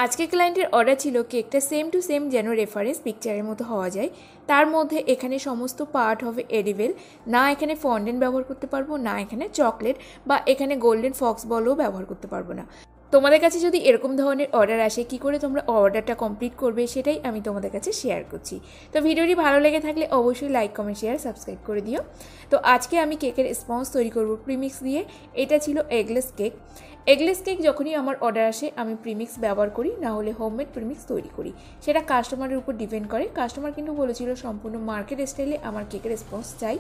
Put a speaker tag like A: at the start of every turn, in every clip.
A: আজকে ক্লায়েন্টের অর্ডার ছিল কেকটা সেম টু সেম যেন রেফারেন্স পিকচারের মতো হওয়া যায়। তার মধ্যে এখানে সমস্ত পার্ট হবে এডিবেল, না এখানে ফন্ডেন্ট ব্যবহার করতে পারবো, না এখানে চকলেট বা এখানে গোল্ডেন ফক্স বলও ব্যবহার করতে পারবো না। তোমাদের কাছে যদি এরকম ধরনের অর্ডার আসে কী করে তোমরা অর্ডারটা কমপ্লিট করবে সেটাই আমি তোমাদের কাছে শেয়ার করছি। তো ভিডিওটি ভালো লেগে থাকলে অবশ্যই লাইক, কমেন্ট, শেয়ার, সাবস্ক্রাইব করে দিও। তো আজকে আমি কেকের স্পঞ্জ তৈরি করব প্রিমিক্স দিয়ে। এটা ছিল এগলেস কেক। এগলেস কেক যখনই আমার অর্ডার আসে আমি প্রিমিক্স ব্যবহার করি, না হলে হোমমেড প্রিমিক্স তৈরি করি। সেটা কাস্টমারের উপর ডিপেন্ড করে। কাস্টমার কিন্তু বলেছিল সম্পূর্ণ মার্কেট স্টাইলে আমার কেকের স্পঞ্জ চাই,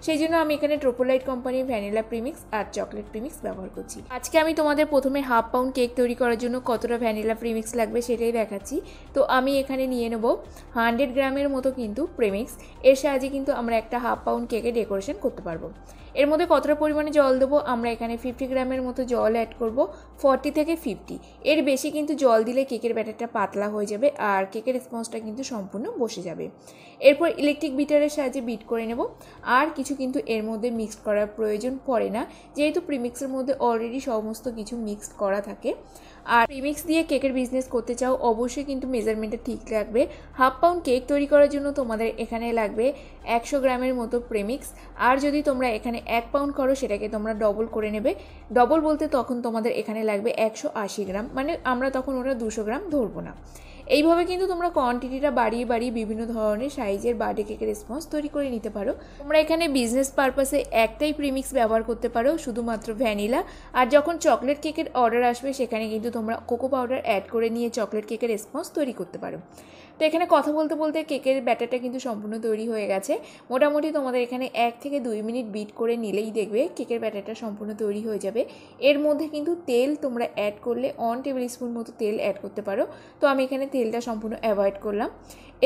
A: সেই জন্য আমি এখানে ট্রোপোলাইট কোম্পানির ভ্যানিলা প্রিমিক্স আর চকলেট প্রিমিক্স ব্যবহার করছি। আজকে আমি তোমাদের প্রথমে হাফ পাউন্ড কেক তৈরি করার জন্য কতটা ভ্যানিলা প্রিমিক্স লাগবে সেটাই দেখাচ্ছি। তো আমি এখানে নিয়ে নেব 100 গ্রামের মতো কিন্তু প্রিমিক্স। এর সাহায্যে কিন্তু আমরা একটা হাফ পাউন্ড কেকে ডেকোরেশন করতে পারবো। এর মধ্যে কতটা পরিমাণে জল দেবো, আমরা এখানে 50 গ্রামের মতো জল অ্যাড করব, 40 থেকে 50। এর বেশি কিন্তু জল দিলে কেকের ব্যাটারটা পাতলা হয়ে যাবে আর কেকের স্পঞ্জটা কিন্তু সম্পূর্ণ বসে যাবে। এরপর ইলেকট্রিক বিটারের সাহায্যে বিট করে নেব। আর কিছু কিন্তু এর মধ্যে মিক্স করার প্রয়োজন পড়ে না, যেহেতু প্রিমিক্সের মধ্যে অলরেডি সমস্ত কিছু মিক্সড করা থাকে। আর প্রিমিক্স দিয়ে কেকের বিজনেস করতে চাও অবশ্যই কিন্তু মেজারমেন্টটা ঠিক রাখবে। হাফ পাউন্ড কেক তৈরি করার জন্য তোমাদের এখানে লাগবে 100 গ্রামের মতো প্রিমিক্স। আর যদি তোমরা এখানে 1 পাউন্ড করো সেটাকে তোমরা ডবল করে নেবে। ডবল বলতে তখন তোমাদের এখানে লাগবে 180 গ্রাম, মানে আমরা তখন ওটা 200 গ্রাম ধরবো না। এইভাবে কিন্তু তোমরা কোয়ান্টিটিটা বাড়িয়ে বাড়িয়ে বিভিন্ন ধরনের সাইজের বার্থডে কেকের স্পঞ্জ তৈরি করে নিতে পারো। তোমরা এখানে বিজনেস পারপাসে একটাই প্রিমিক্স ব্যবহার করতে পারো, শুধুমাত্র ভ্যানিলা। আর যখন চকলেট কেকের অর্ডার আসবে সেখানে কিন্তু তোমরা কোকো পাউডার অ্যাড করে নিয়ে চকলেট কেকের স্পঞ্জ তৈরি করতে পারো। তো এখানে কথা বলতে বলতে কেকের ব্যাটারটা কিন্তু সম্পূর্ণ তৈরি হয়ে গেছে। মোটামুটি তোমাদের এখানে 1 থেকে 2 মিনিট বিট করে নিলেই দেখবে কেকের ব্যাটারটা সম্পূর্ণ তৈরি হয়ে যাবে। এর মধ্যে কিন্তু তেল তোমরা অ্যাড করলে 1 টেবিল স্পুন মতো তেল অ্যাড করতে পারো। তো আমি এখানে তেলটা সম্পূর্ণ অ্যাভয়েড করলাম।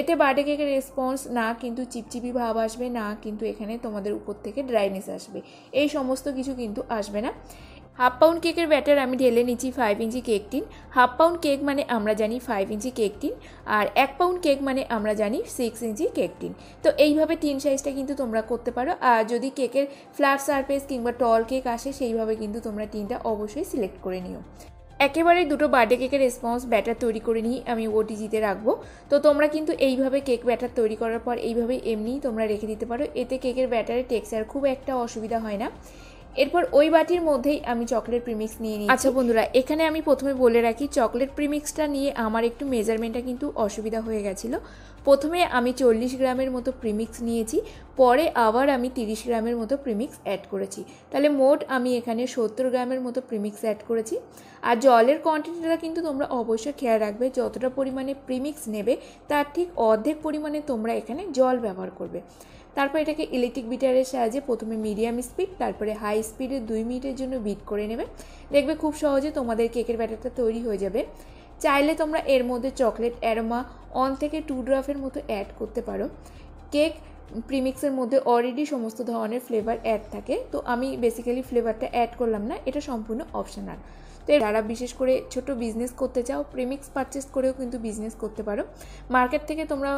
A: এতে বার্থডে কেকের রেসপন্স না কিন্তু চিপচিপি ভাব আসবে, না কিন্তু এখানে তোমাদের উপর থেকে ড্রাইনেস আসবে, এই সমস্ত কিছু কিন্তু আসবে না। হাফ পাউন্ড কেকের ব্যাটার আমি ঢেলে নিচ্ছি 5 inch cake tin. Half pound cake মানে আমরা জানি 5 ইঞ্চি কেক টিন, আর 1 পাউন্ড কেক মানে আমরা জানি 6 ইঞ্চি কেক টিন। তো এইভাবে টিন সাইজটা কিন্তু তোমরা করতে পারো। আর যদি কেকের ফ্ল্যাট সারফেস কিংবা টল কেক আসে সেইভাবে কিন্তু তোমরা টিনটা অবশ্যই সিলেক্ট করে নিও। একেবারে দুটো বার্থডে কেকের রেসপন্স ব্যাটার তৈরি করে নিয়ে আমি ওটিজিতে রাখবো। তো তোমরা কিন্তু এইভাবে কেক ব্যাটার তৈরি করার পর এইভাবে এমনিই তোমরা রেখে দিতে পারো, এতে কেকের ব্যাটারের টেক্সচার খুব একটা অসুবিধা হয় না। এরপর ওই বাটির মধ্যেই আমি চকলেট প্রিমিক্স নিয়ে নিই। আচ্ছা বন্ধুরা, এখানে আমি প্রথমে বলে রাখি চকলেট প্রিমিক্সটা নিয়ে আমার একটু মেজারমেন্টটা কিন্তু অসুবিধা হয়ে গেছিলো। প্রথমে আমি 40 গ্রামের মতো প্রিমিক্স নিয়েছি, পরে আবার আমি 30 গ্রামের মতো প্রিমিক্স অ্যাড করেছি। তাহলে মোট আমি এখানে 70 গ্রামের মতো প্রিমিক্স অ্যাড করেছি। আর জলের কোয়ান্টিটিটা কিন্তু তোমরা অবশ্যই খেয়াল রাখবে, যতটা পরিমাণে প্রিমিক্স নেবে তার ঠিক অর্ধেক পরিমাণে তোমরা এখানে জল ব্যবহার করবে। তারপর এটাকে ইলেকট্রিক বিটারের সাহায্যে প্রথমে মিডিয়াম স্পিড তারপরে হাই স্পিডে 2 মিনিটের জন্য বিট করে নেবে। দেখবে খুব সহজে তোমাদের কেকের ব্যাটারটা তৈরি হয়ে যাবে। চাইলে তোমরা এর মধ্যে চকলেট অ্যারোমা 1 থেকে 2 ড্রপের মতো অ্যাড করতে পারো। কেক প্রিমিক্সের মধ্যে অলরেডি সমস্ত ধরনের ফ্লেভার অ্যাড থাকে, তো আমি বেসিক্যালি ফ্লেভারটা অ্যাড করলাম না, এটা সম্পূর্ণ অপশনাল। তো যারা বিশেষ করে ছোট বিজনেস করতে চাও প্রিমিক্স পারচেস করেও কিন্তু বিজনেস করতে পারো। মার্কেট থেকে তোমরা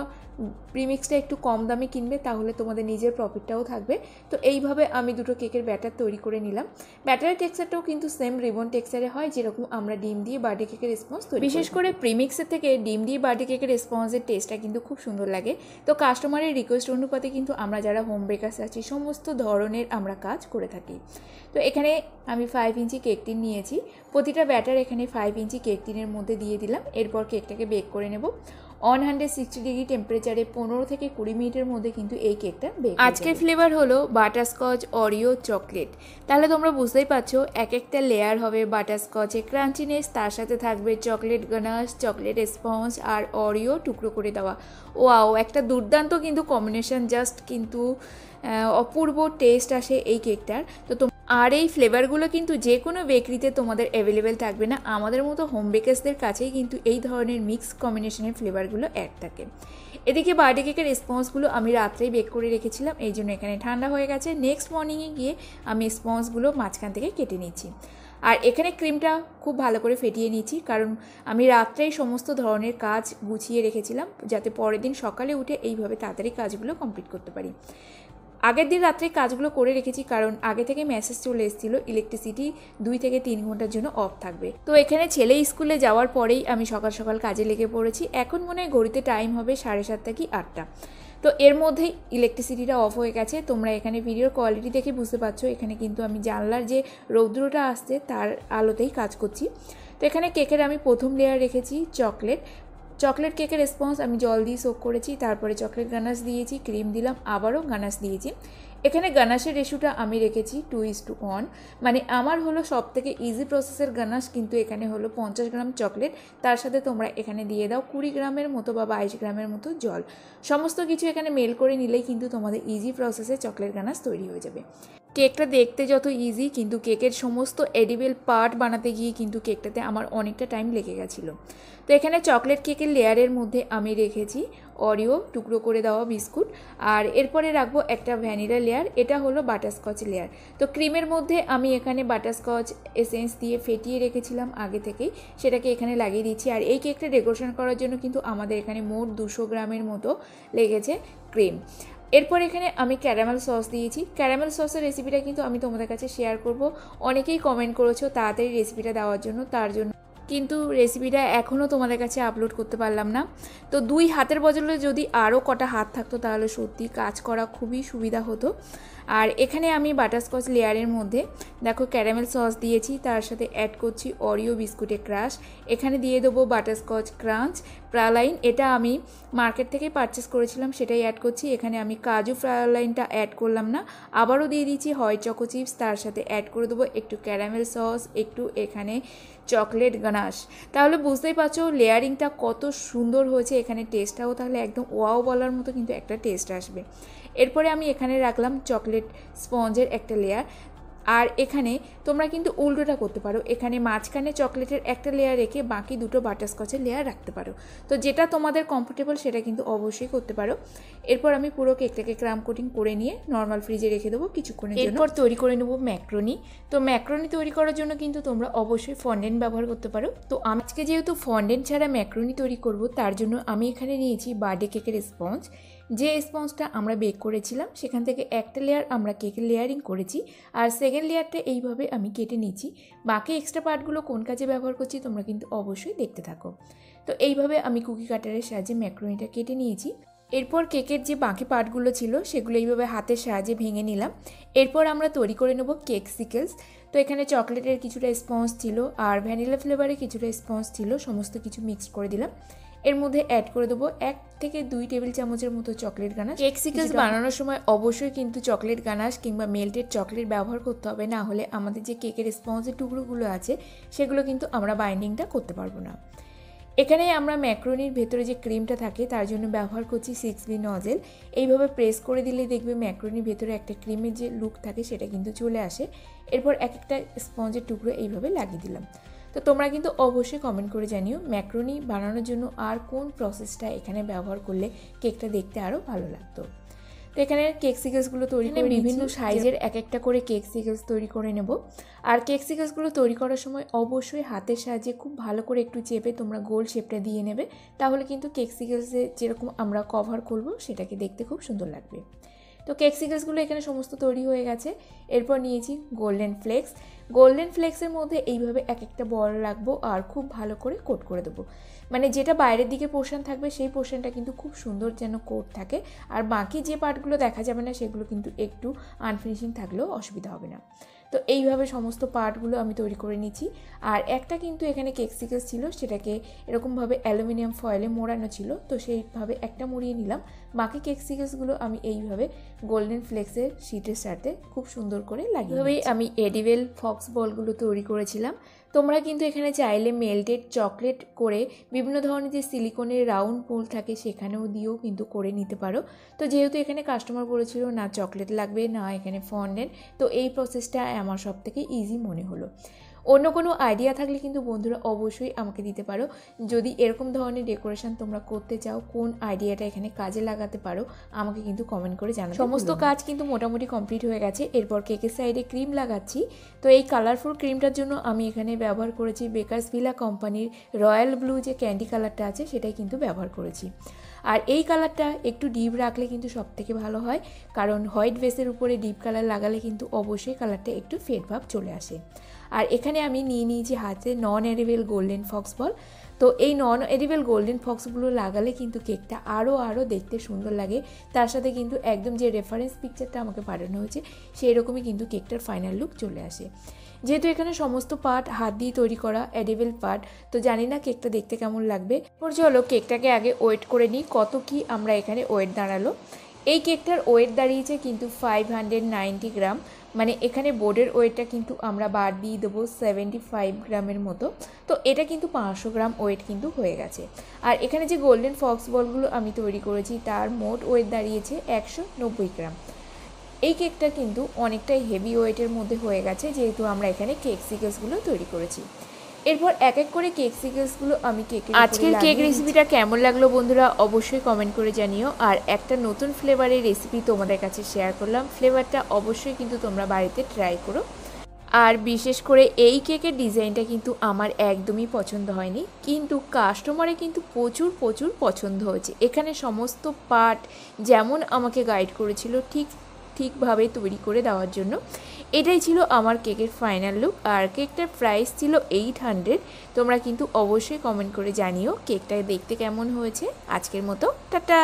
A: প্রিমিক্সটা একটু কম দামে কিনবে, তাহলে তোমাদের নিজের প্রফিটটাও থাকবে। তো এইভাবে আমি দুটো কেকের ব্যাটার তৈরি করে নিলাম। ব্যাটারের টেক্সচারটাও কিন্তু সেম রিবন টেক্সচারে হয়, যেরকম আমরা ডিম দিয়ে বার্থডে কেকের স্পঞ্জ তৈরি। বিশেষ করে প্রিমিক্সের থেকে ডিম দিয়ে বার্থডে কেকের স্পঞ্জের টেস্টটা কিন্তু খুব সুন্দর লাগে। তো কাস্টমারের রিকোয়েস্ট অনুপাতে কিন্তু আমরা যারা হোম বেকার্স আছি সমস্ত ধরনের আমরা কাজ করে থাকি। তো এখানে আমি 5 ইঞ্চি কেক টিন নিয়েছি, প্রতিটা ব্যাটার এখানে 5 ইঞ্চি কেক টিনের মধ্যে দিয়ে দিলাম। এরপর কেকটাকে বেক করে নেব 160 ডিগ্রি টেম্পারেচারে 15 থেকে 20 মিনিটের মধ্যে কিন্তু এই কেকটা বেক। আজকের ফ্লেভার হলো বাটারস্কচ, অরিও, চকলেট। তাহলে তোমরা বুঝতেই পারছো এক একটা লেয়ার হবে বাটারস্কচে ক্রাঞ্চিনেস, তার সাথে থাকবে চকলেট গানাশ, চকলেট স্পঞ্জ আর অরিও টুকরো করে দেওয়া। ওয়াও, একটা দুর্দান্ত কিন্তু কম্বিনেশন, জাস্ট কিন্তু অপূর্ব টেস্ট আসে এই কেকটার। তো আর এই ফ্লেভারগুলো কিন্তু যে কোনো বেকারিতে তোমাদের অ্যাভেলেবেল থাকবে না, আমাদের মতো হোম বেকার্সদের কাছেই কিন্তু এই ধরনের মিক্স কম্বিনেশনের ফ্লেভারগুলো অ্যাড থাকে। এদিকে বার্থডে কেকের স্পঞ্জগুলো আমি রাত্রেই বেক করে রেখেছিলাম, এই জন্য এখানে ঠান্ডা হয়ে গেছে। নেক্সট মর্নিংয়ে গিয়ে আমি স্পঞ্জগুলো মাঝখান থেকে কেটে নিচ্ছি। আর এখানে ক্রিমটা খুব ভালো করে ফেটিয়ে নিচ্ছি, কারণ আমি রাত্রেই সমস্ত ধরনের কাজ গুছিয়ে রেখেছিলাম যাতে পরের দিন সকালে উঠে এইভাবে তাড়াতাড়ি কাজগুলো কমপ্লিট করতে পারি। আগের দিন রাত্রে কাজগুলো করে রেখেছি, কারণ আগে থেকে মেসেজ চলে এসেছিলো ইলেকট্রিসিটি 2 থেকে 3 ঘন্টার জন্য অফ থাকবে। তো এখানে ছেলে স্কুলে যাওয়ার পরেই আমি সকাল সকাল কাজে লেগে পড়েছি। এখন মনে হয় ঘড়িতে টাইম হবে 7:30 কি 8টা। তো এর মধ্যেই ইলেকট্রিসিটিটা অফ হয়ে গেছে। তোমরা এখানে ভিডিওর কোয়ালিটি দেখে বুঝতে পারছো, এখানে কিন্তু আমি জানলার যে রৌদ্রটা আসছে তার আলোতেই কাজ করছি। তো এখানে কেকের আমি প্রথম লেয়ার রেখেছি চকলেট কেকের স্পঞ্জ আমি জল দিয়ে সোক করেছি, তারপরে চকলেট গানাশ দিয়েছি, ক্রিম দিলাম, আবারও গানাশ দিয়েছি। এখানে গানাশের রেশিওটা আমি রেখেছি 2:1, মানে আমার হলো সব থেকে ইজি প্রসেসের গানাশ, কিন্তু এখানে হলো 50 গ্রাম চকলেট, তার সাথে তোমরা এখানে দিয়ে দাও 20 গ্রামের মতো বা 22 গ্রামের মতো জল। সমস্ত কিছু এখানে মেল করে নিলেই কিন্তু তোমাদের ইজি প্রসেসে চকলেট গানাশ তৈরি হয়ে যাবে। কেকটা দেখতে যত ইজি, কিন্তু কেকের সমস্ত এডিবল পার্ট বানাতে গিয়ে কিন্তু কেকটাতে আমার অনেকটা টাইম লেগে গেছিলো। তো এখানে চকলেট কেকের লেয়ারের মধ্যে আমি রেখেছি অরিও টুকরো করে দেওয়া বিস্কুট, আর এরপরে রাখবো একটা ভ্যানিলা লেয়ার, এটা হলো বাটারস্কচ লেয়ার। তো ক্রিমের মধ্যে আমি এখানে বাটারস্কচ এসেন্স দিয়ে ফেটিয়ে রেখেছিলাম আগে থেকেই, সেটাকে এখানে লাগিয়ে দিচ্ছি। আর এই কেকটা ডেকোরেশন করার জন্য কিন্তু আমাদের এখানে মোট 200 গ্রামের মতো লেগেছে ক্রিম। এরপর এখানে আমি ক্যারামেল সস দিয়েছি। ক্যারামেল সসের রেসিপিটা কিন্তু আমি তোমাদের কাছে শেয়ার করব। অনেকেই কমেন্ট করেছো তাড়াতাড়ি রেসিপিটা দেওয়ার জন্য, তার জন্য কিন্তু রেসিপিটা এখনও তোমাদের কাছে আপলোড করতে পারলাম না। তো 2 হাতের বদলে যদি আরও কটা হাত থাকতো তাহলে সত্যি কাজ করা খুবই সুবিধা হতো। আর এখানে আমি বাটারস্কচ লেয়ারের মধ্যে দেখো ক্যারামেল সস দিয়েছি, তার সাথে অ্যাড করছি অরিও বিস্কুটের ক্রাশ, এখানে দিয়ে দেবো বাটারস্কচ ক্রাঞ্চ প্রালাইন, এটা আমি মার্কেট থেকে পারচেস করেছিলাম, সেটাই অ্যাড করছি। এখানে আমি কাজু প্রালাইনটা অ্যাড করলাম না, আবারও দিয়ে দিচ্ছি হোয়াইট চকো চিপস, তার সাথে অ্যাড করে দেবো একটু ক্যারামেল সস, একটু এখানে চকলেট গানাশ। তাহলে বুঝতেই পারছো লেয়ারিংটা কত সুন্দর হয়েছে, এখানে টেস্টটাও তাহলে একদম ওয়াও বলার মতো কিন্তু একটা টেস্ট আসবে। এরপরে আমি এখানে রাখলাম চকলেট স্পঞ্জের একটা লেয়ার, আর এখানে তোমরা কিন্তু উল্টোটা করতে পারো, এখানে মাঝখানে চকলেটের একটা লেয়ার রেখে বাকি দুটো বাটারস্কচের লেয়ার রাখতে পারো। তো যেটা তোমাদের কমফোর্টেবল সেটা কিন্তু অবশ্যই করতে পারো। এরপর আমি পুরো কেকটাকে ক্রাম কোটিং করে নিয়ে নর্মাল ফ্রিজে রেখে দেবো কিছুক্ষণের জন্য। এরপর তৈরি করে নেবো ম্যাক্রোনি। তো ম্যাক্রোনি তৈরি করার জন্য কিন্তু তোমরা অবশ্যই ফন্ডেন্ট ব্যবহার করতে পারো। তো আজকে যেহেতু ফন্ডেন্ট ছাড়া ম্যাক্রোনি তৈরি করব, তার জন্য আমি এখানে নিয়েছি বার্থডে কেকের স্পঞ্জ। যে স্পঞ্জটা আমরা বেক করেছিলাম সেখান থেকে একটা লেয়ার আমরা কেকের লেয়ারিং করেছি, আর সেকেন্ড লেয়ারটা এইভাবে আমি কেটে নিয়েছি। বাকি এক্সট্রা পার্টগুলো কোন কাজে ব্যবহার করছি তোমরা কিন্তু অবশ্যই দেখতে থাকো। তো এইভাবে আমি কুকি কাটারের সাহায্যে ম্যাক্রোনিটা কেটে নিয়েছি। এরপর কেকের যে বাকি পার্টগুলো ছিল সেগুলো এইভাবে হাতের সাহায্যে ভেঙে নিলাম। এরপর আমরা তৈরি করে নেব কেক সিকেলস। তো এখানে চকলেটের কিছুটা স্পঞ্জ ছিল আর ভ্যানিলা ফ্লেভারের কিছুটা স্পঞ্জ ছিল, সমস্ত কিছু মিক্সড করে দিলাম। এর মধ্যে অ্যাড করে দেবো 1 থেকে 2 টেবিল চামচের মতো চকলেট গানাশ। কেক সিকেলস বানানোর সময় অবশ্যই কিন্তু চকলেট গানাশ কিংবা মেল্টেড চকলেট ব্যবহার করতে হবে, না হলে আমাদের যে কেকের স্পঞ্জের টুকরোগুলো আছে সেগুলো কিন্তু আমরা বাইন্ডিংটা করতে পারবো না। এখানে আমরা ম্যাক্রোনির ভেতরে যে ক্রিমটা থাকে তার জন্য ব্যবহার করছি 6B নজেল। এইভাবে প্রেস করে দিলে দেখবে ম্যাক্রোনির ভেতরে একটা ক্রিমের যে লুক থাকে সেটা কিন্তু চলে আসে। এরপর এক একটা স্পঞ্জের টুকরো এইভাবে লাগিয়ে দিলাম। তো তোমরা কিন্তু অবশ্যই কমেন্ট করে জানিও ম্যাক্রোনি বানানোর জন্য আর কোন প্রসেসটা এখানে ব্যবহার করলে কেকটা দেখতে আরও ভালো লাগতো। তো এখানে কেক সিকেলসগুলো তৈরি করে বিভিন্ন সাইজের এক একটা করে কেক সিকেলস তৈরি করে নেব। আর কেক সিকেলসগুলো তৈরি করার সময় অবশ্যই হাতের সাহায্যে খুব ভালো করে একটু চেপে তোমরা গোল শেপটা দিয়ে নেবে, তাহলে কিন্তু কেক সিকেলসে যেরকম আমরা কভার করব সেটাকে দেখতে খুব সুন্দর লাগবে। তো কেক সিকেলসগুলো এখানে সমস্ত তৈরি হয়ে গেছে। এরপর নিয়েছি গোল্ডেন ফ্লেক্স। গোল্ডেন ফ্লেক্সের মধ্যে এইভাবে এক একটা বল রাখবো আর খুব ভালো করে কোট করে দেবো, মানে যেটা বাইরের দিকে পোর্শন থাকবে সেই পোর্শনটা কিন্তু খুব সুন্দর যেন কোট থাকে, আর বাকি যে পার্টগুলো দেখা যাবে না সেগুলো কিন্তু একটু আনফিনিশিং থাকলেও অসুবিধা হবে না। তো এইভাবে সমস্ত পার্টগুলো আমি তৈরি করে নিচ্ছি। আর একটা কিন্তু এখানে কেক সিকেলস ছিল, সেটাকে এরকমভাবে অ্যালুমিনিয়াম ফয়েলে মোড়ানো ছিল, তো সেইভাবে একটা মুড়িয়ে নিলাম। বাকি কেক সিকেলসগুলো আমি এইভাবে গোল্ডেন ফ্লেক্সের শিটের সাথে খুব সুন্দর করে লাগিয়ে আমি এডিবেল ফক্স বলগুলো তৈরি করেছিলাম। তোমরা কিন্তু এখানে চাইলে মেল্টেড চকলেট করে বিভিন্ন ধরনের যে সিলিকনের রাউন্ড পুল থাকে সেখানেও দিয়েও কিন্তু করে নিতে পারো। তো যেহেতু এখানে কাস্টমার বলেছিল না চকলেট লাগবে না এখানে ফন্ডেন্ট, তো এই প্রসেসটা আমার সব থেকে ইজি মনে হলো। অন্য কোনো আইডিয়া থাকলে কিন্তু বন্ধুরা অবশ্যই আমাকে দিতে পারো। যদি এরকম ধরনের ডেকোরেশন তোমরা করতে চাও, কোন আইডিয়াটা এখানে কাজে লাগাতে পারো আমাকে কিন্তু কমেন্ট করে জানাবে। সমস্ত কাজ কিন্তু মোটামুটি কমপ্লিট হয়ে গেছে। এরপর কেকের সাইডে ক্রিম লাগাচ্ছি। তো এই কালারফুল ক্রিমটার জন্য আমি এখানে ব্যবহার করেছি বেকারস ভিলা কোম্পানির রয়্যাল ব্লু যে ক্যান্ডি কালারটা আছে সেটাই কিন্তু ব্যবহার করেছি। আর এই কালারটা একটু ডিপ রাখলে কিন্তু সবথেকে ভালো হয়, কারণ হোয়াইট বেসের উপরে ডিপ কালার লাগালে কিন্তু অবশ্যই কালারটা একটু ফেড ভাব চলে আসে। আর এখানে আমি নিয়ে নিয়েছি হাতে নন এডিবল গোল্ডেন ফক্স বল। তো এই নন এডিবল গোল্ডেন ফক্সগুলো লাগালে কিন্তু কেকটা আরও দেখতে সুন্দর লাগে। তার সাথে কিন্তু একদম যে রেফারেন্স পিকচারটা আমাকে পাঠানো হয়েছে সেই রকমই কিন্তু কেকটার ফাইনাল লুক চলে আসে। যেহেতু এখানে সমস্ত পার্ট হাত দিয়ে তৈরি করা এডিবল পার্ট, তো জানি না কেকটা দেখতে কেমন লাগবে। চলো কেকটাকে আগে ওয়েট করে নিই কত কি আমরা এখানে ওয়েট দাঁড়ালো। এই কেকটার ওয়েট দাঁড়িয়েছে কিন্তু 590 গ্রাম, মানে এখানে বোর্ডের ওয়েটটা কিন্তু আমরা বাদ দিয়ে দেবো 75 গ্রামের মতো। তো এটা কিন্তু 500 গ্রাম ওয়েট কিন্তু হয়ে গেছে। আর এখানে যে গোল্ডেন ফক্স বলগুলো আমি তৈরি করেছি তার মোট ওয়েট দাঁড়িয়েছে 190 গ্রাম। এই কেকটা কিন্তু অনেকটাই হেভি ওয়েটের মধ্যে হয়ে গেছে, যেহেতু আমরা এখানে কেক সিকেলসগুলো তৈরি করেছি। এরপর এক এক করে কেক সিকেলসগুলো আমি আজকের কেক রেসিপিটা কেমন লাগলো বন্ধুরা অবশ্যই কমেন্ট করে জানিও। আর একটা নতুন ফ্লেভারের রেসিপি তোমাদের কাছে শেয়ার করলাম, ফ্লেভারটা অবশ্যই কিন্তু তোমরা বাড়িতে ট্রাই করো। আর বিশেষ করে এই কেকের ডিজাইনটা কিন্তু আমার একদমই পছন্দ হয়নি, কিন্তু কাস্টমারে কিন্তু প্রচুর পছন্দ হয়েছে। এখানে সমস্ত পার্ট যেমন আমাকে গাইড করেছিল ঠিকভাবে তৈরি করে দেওয়ার জন্য। এটাই ছিল আমার কেকের ফাইনাল লুক। আর কেকটার প্রাইস ছিল 800। তোমরা কিন্তু অবশ্যই কমেন্ট করে জানিও কেকটা দেখতে কেমন হয়েছে। আজকের মতো টাটা।